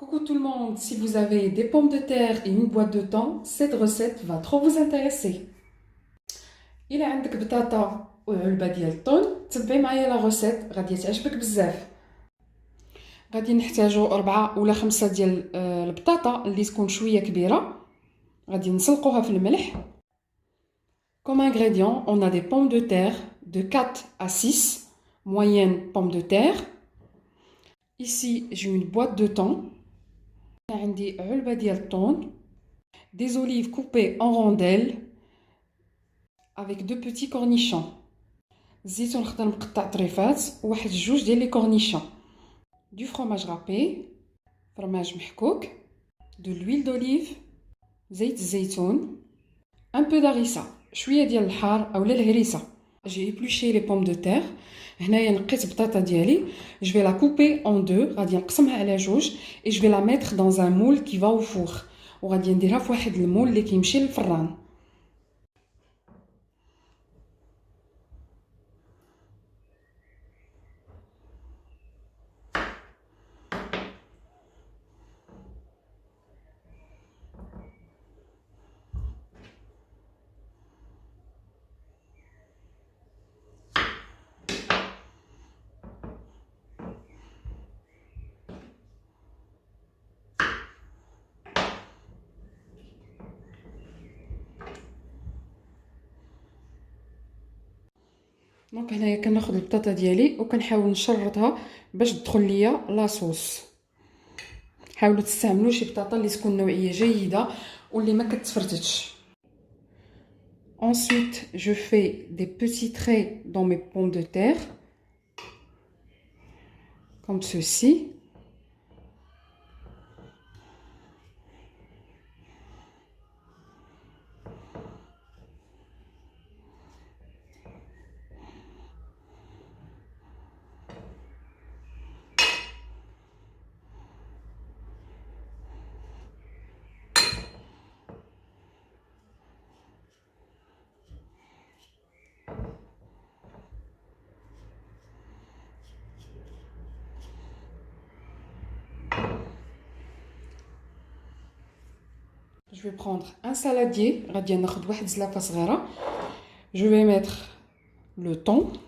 Coucou tout le monde, si vous avez des pommes de terre et une boîte de thon, cette recette va trop vous intéresser. إلا عندك بطاطا وعلبة ديال الطون تبعي معايا لا روسيت غادي تعجبك بزاف. غادي نحتاجو 4 ولا 5 ديال البطاطا اللي تكون شوية كبيرة. غادي نسلقوها في الملح. Comme ingrédients, on a des pommes de terre de 4 à 6 moyennes pommes de terre. Ici, j'ai une boîte de thon. عندي علبة ديال الطون. Des olives coupées en rondelles avec 2 petits cornichons. الزيتون خضر مقطع طريفات وواحد جوج ديال لي كورنيشون. Du fromage râpé, fromage محكوك, de l'huile d'olive, زيت الزيتون, un peu d'harissa, شويه ديال الحار اولا الهريسه. J'ai épluché les pommes de terre. هنايا نقيت بطاطا ديالي. Je vais la couper en deux. غادي نقسمها على جوج et je vais la mettre dans un moule qui va au four. وغادي نديرها في واحد المول اللي كيمشي للفران. دونك هنايا كناخذ البطاطا ديالي وكنحاول نشرطها باش تدخل ليا لاصوص. حاولوا تستعملوا شي بطاطا اللي تكون نوعيه جيده واللي ما كتفرتتش. Ensuite, je fais des petits traits dans mes pommes de terre comme ceci. Je vais prendre un saladier, غادي ناخذ واحد زلافه صغيره. Je vais mettre le thon.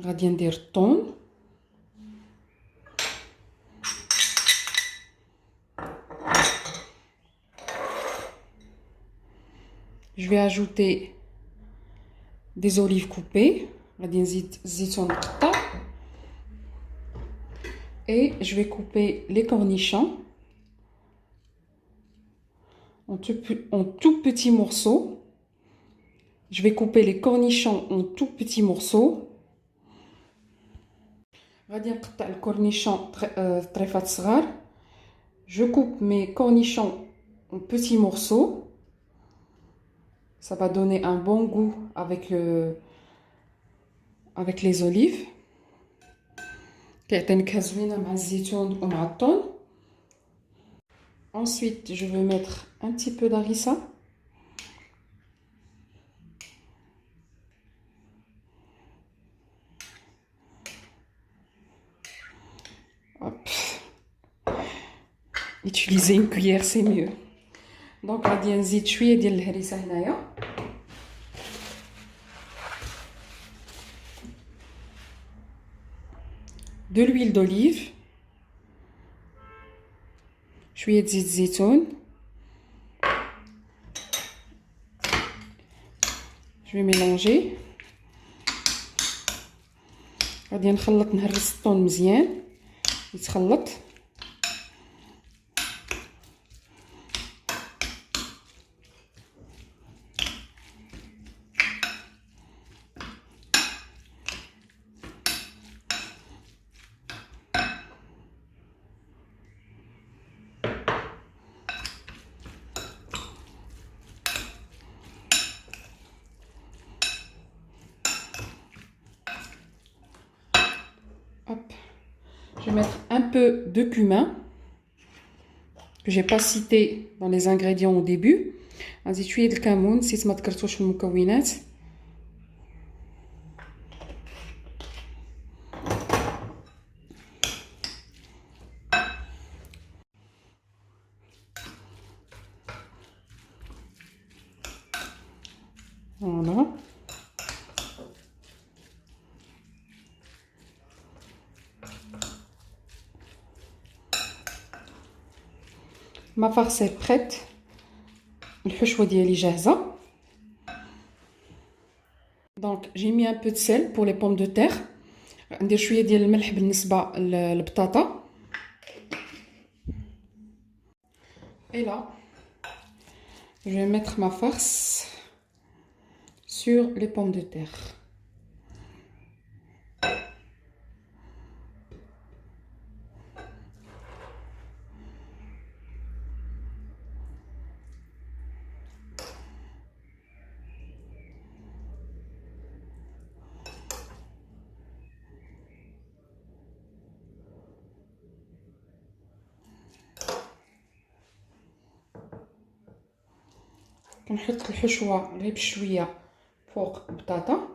غادي ندير الثوم. Je vais ajouter des olives coupées. غادي نزيد الزيتون مقطع. Et je vais couper les cornichons en tout petits morceaux. Je vais couper les cornichons en tout petits morceaux. غادي نقطع الكورنيشون طريفات صغار. Je coupe mes cornichons en petits morceaux. Ça va donner un bon goût avec les olives. كيعطي نكهه زوينه مع الزيتون ومع الثوم. Ensuite, je vais mettre un petit peu d'harissa. Hop. Utiliser une cuillère, c'est mieux. Donc, غادي نزيد شويه ديال الهريسه هنايا. De l'huile d'olive. شويه زيت الزيتون. Je vais mélanger. غادي نخلط نهرس الطون مزيان يتخلط. Hop. Je vais mettre un peu de cumin que j'ai pas cité dans les ingrédients au début. غنزيد شويه الكمون نسيت ما ذكرتوش في المكونات. Voilà. Ma farce est prête. الحشوة ديالي جاهزة. Donc j'ai mis un peu de sel pour les pommes de terre. ندير شوية ديال الملح بالنسبة للبطاطا. Et là, je vais mettre ma farce sur les pommes de terre. كنحط الحشوة غير بشوية فوق البطاطا.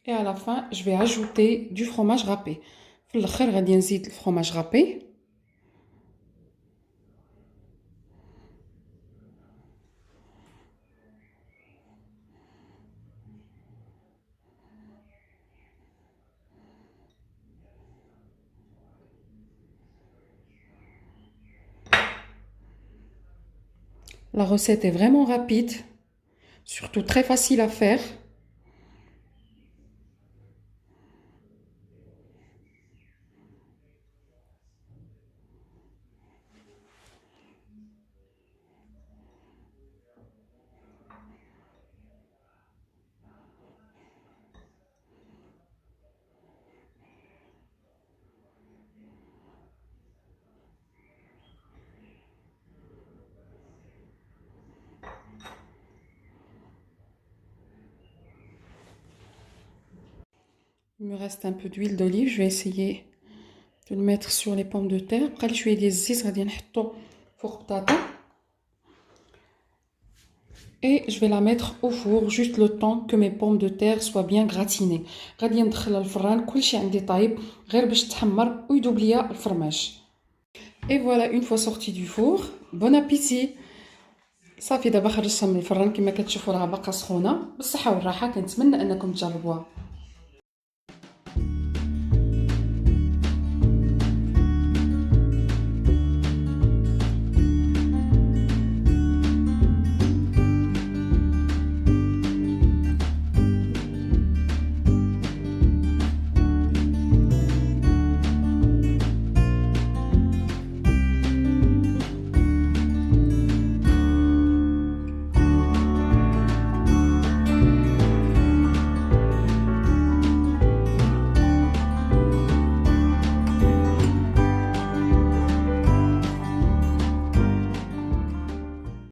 Et à la fin, je vais ajouter du fromage râpé. في الآخر غادي نزيد الفرomage râpé. La recette est vraiment rapide, surtout très facile à faire. Il me reste un peu d'huile d'olive, je vais essayer de le mettre sur les pommes de terre. بقى لي شويه ديال الزيت غادي نحطو فوق البطاطا. Et je vais la mettre au four juste le temps que mes pommes de terre soient bien gratinées. غادي ندخلها الفران كلشي عندي طايب غير باش تحمر ويذوب ليا الفرماج. Et voilà, une fois sorti du four, bon appétit. صافي دابا خرجتها من الفران كما كتشوفوا راها باقا سخونه بالصحه والراحه. كنتمنى انكم تجربوها.